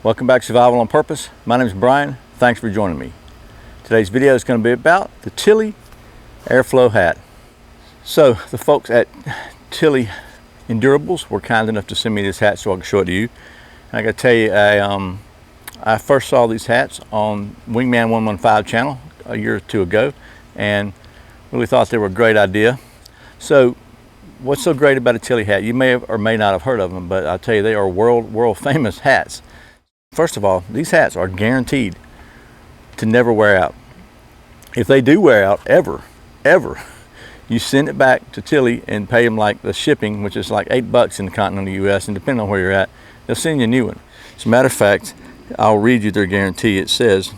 Welcome back to Survival on Purpose. My name is Brian. Thanks for joining me. Today's video is going to be about the Tilley Airflo hat. So the folks at Tilley Endurables were kind enough to send me this hat so I can show it to you. And I got to tell you, I first saw these hats on Wingman 115 channel a year or two ago and really thought they were a great idea. So what's so great about a Tilley hat? You may have or may not have heard of them, but I'll tell you, they are world famous hats. First of all, these hats are guaranteed to never wear out. If they do wear out ever, you send it back to Tilley and pay them like the shipping, which is like $8 in the continental US, and depending on where you're at, they'll send you a new one. As a matter of fact, I'll read you their guarantee. It says,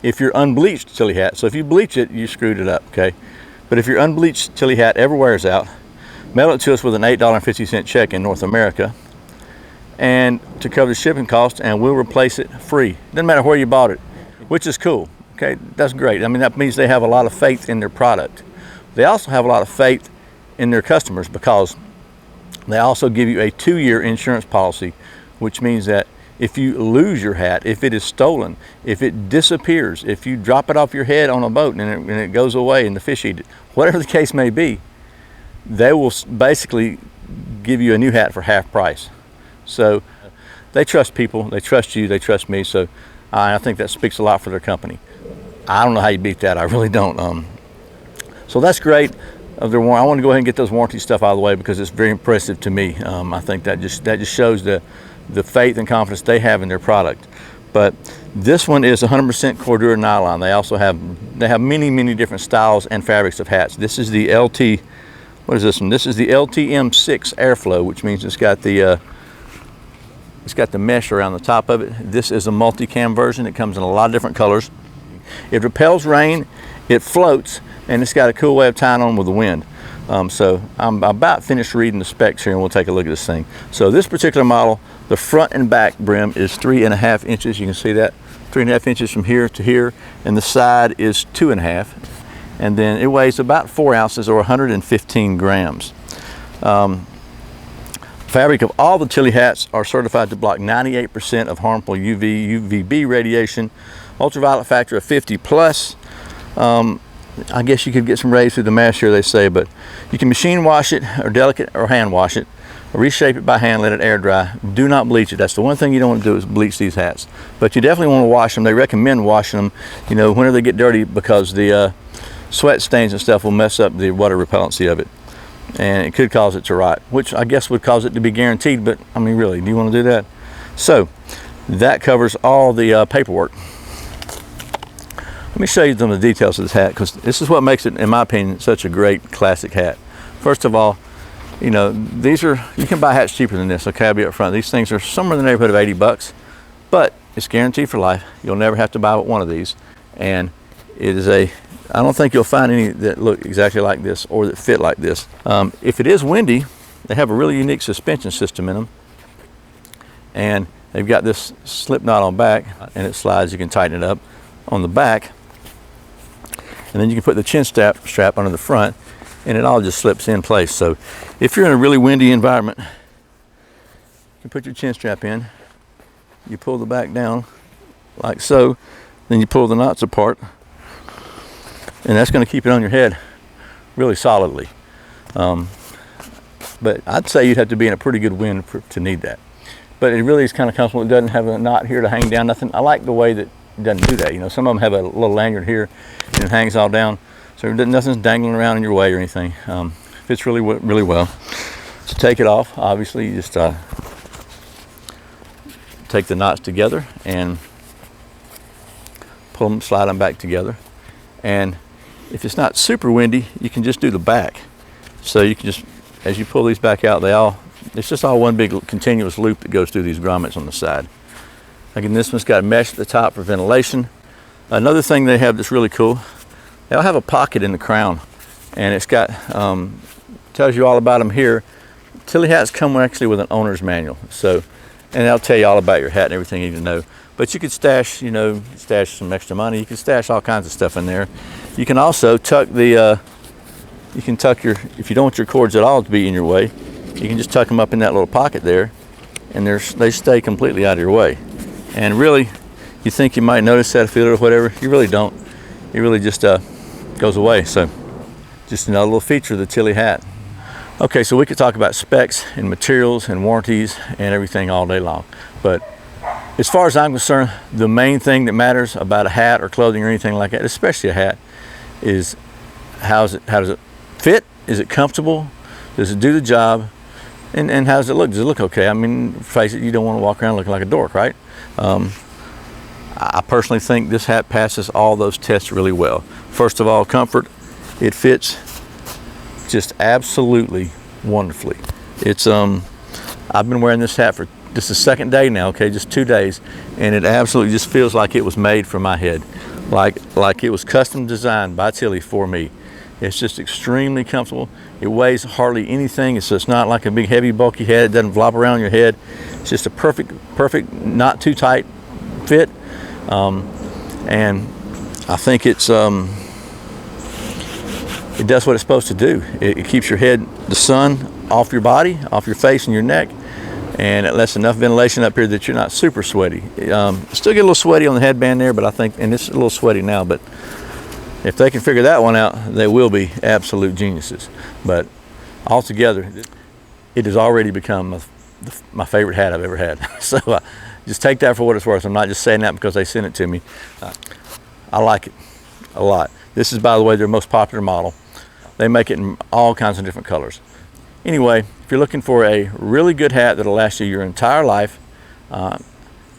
if your unbleached Tilley hat, so if you bleach it, you screwed it up, okay? But if your unbleached Tilley hat ever wears out, mail it to us with an $8.50 check in North America, and to cover the shipping cost, and we'll replace it free. Doesn't matter where you bought it, which is cool. Okay, that's great. I mean, that means they have a lot of faith in their product. They also have a lot of faith in their customers because they also give you a 2-year insurance policy, which means that if you lose your hat, if it is stolen, if it disappears, if you drop it off your head on a boat and it goes away and the fish eat it, whatever the case may be, they will basically give you a new hat for half price. So they trust people, they trust you, they trust me, so I think that speaks a lot for their company. I don't know how you beat that, I really don't. So that's great. I want to go ahead and get those warranty stuff out of the way because it's very impressive to me. I think that just shows the faith and confidence they have in their product. But this one is 100% Cordura nylon. They also have many different styles and fabrics of hats. This is the what is this one? This is the LTM6 Airflo, which means it's got the mesh around the top of it. This is a multicam version. It comes in a lot of different colors. It repels rain, it floats, and it's got a cool way of tying on with the wind. So I'm about finished reading the specs here, and we'll take a look at this thing. So this particular model, the front and back brim is 3.5 inches. You can see that, 3.5 inches from here to here, and the side is 2.5. And then it weighs about 4 ounces or 115 grams. Fabric of all the Tilley hats are certified to block 98% of harmful UVB radiation, ultraviolet factor of 50 plus. I guess you could get some rays through the mesh here, they say, but you can machine wash it or hand wash it, or reshape it by hand, let it air dry. Do not bleach it. That's the one thing you don't want to do is bleach these hats. But you definitely want to wash them. They recommend washing them, you know, whenever they get dirty, because the sweat stains and stuff will mess up the water repellency of it, and it could cause it to rot, which I guess would cause it to be guaranteed, but I mean, really, do you want to do that? So that covers all the paperwork. Let me show you some of the details of this hat, because this is what makes it, in my opinion, such a great classic hat. First of all, you know, you can buy hats cheaper than this, okay? I'll be up front. These things are somewhere in the neighborhood of $80, but it's guaranteed for life. You'll never have to buy one of these, and it is I don't think you'll find any that look exactly like this or that fit like this. If it is windy, they have a really unique suspension system in them, and they've got this slip knot on back, and it slides. You can tighten it up on the back, and then you can put the chin strap under the front, and it all just slips in place. So if you're in a really windy environment, you can put your chin strap in, you pull the back down like so, then you pull the knots apart, and that's going to keep it on your head really solidly. But I'd say you'd have to be in a pretty good wind to need that. But it really is kind of comfortable. It doesn't have a knot here to hang down, nothing. I like the way that it doesn't do that. You know, some of them have a little lanyard here and it hangs all down, so nothing's dangling around in your way or anything. Fits really well. To take it off, obviously you just take the knots together and pull them, slide them back together. And if it's not super windy, you can just do the back. So you can just, as you pull these back out, it's just all one big continuous loop that goes through these grommets on the side. Again, this one's got a mesh at the top for ventilation. Another thing they have that's really cool, they'll have a pocket in the crown, and it's got, tells you all about them here. Tilley hats come actually with an owner's manual, so, and they'll tell you all about your hat and everything you need to know. But you could stash, you know, some extra money. You can stash all kinds of stuff in there. You can also tuck if you don't want your cords at all to be in your way, you can just tuck them up in that little pocket there, and they stay completely out of your way. And really, you think you might notice that, feel it or whatever. You really don't. It really just goes away. So just another little feature of the Tilley hat. Okay, so we could talk about specs and materials and warranties and everything all day long. But as far as I'm concerned, the main thing that matters about a hat or clothing or anything like that, especially a hat, is how does it fit? Is it comfortable? Does it do the job? And how does it look? Does it look okay? I mean, face it, you don't want to walk around looking like a dork, right? I personally think this hat passes all those tests really well. First of all, comfort. It fits just absolutely wonderfully. It's I've been wearing this hat for just the second day now, okay, just 2 days, and it absolutely just feels like it was made for my head, like it was custom designed by Tilley for me. It's just extremely comfortable. It weighs hardly anything, so it's not like a big heavy bulky hat. It doesn't flop around your head. It's just a perfect, not too tight fit, and I think it's it does what it's supposed to do. It keeps your head, the sun, off your body, off your face and your neck, and it lets enough ventilation up here that you're not super sweaty. Still get a little sweaty on the headband there, but I think, and it's a little sweaty now, but if they can figure that one out, they will be absolute geniuses. But altogether, it has already become my favorite hat I've ever had. So just take that for what it's worth. I'm not just saying that because they sent it to me. I like it a lot. This is, by the way, their most popular model. They make it in all kinds of different colors. Anyway, if you're looking for a really good hat that'll last you your entire life,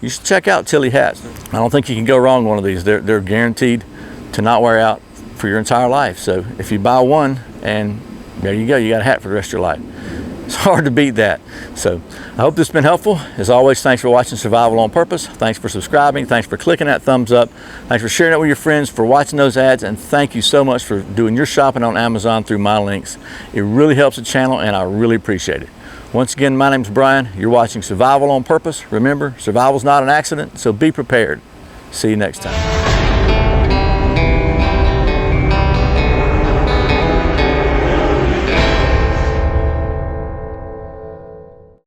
you should check out Tilley hats. I don't think you can go wrong with one of these. They're guaranteed to not wear out for your entire life. So if you buy one, and there you go, you got a hat for the rest of your life. It's hard to beat that. So I hope this has been helpful. As always, thanks for watching Survival on Purpose. Thanks for subscribing. Thanks for clicking that thumbs up. Thanks for sharing it with your friends, for watching those ads, and thank you so much for doing your shopping on Amazon through my links. It really helps the channel, and I really appreciate it. Once again, my name's Brian. You're watching Survival on Purpose. Remember, survival's not an accident, so be prepared. See you next time.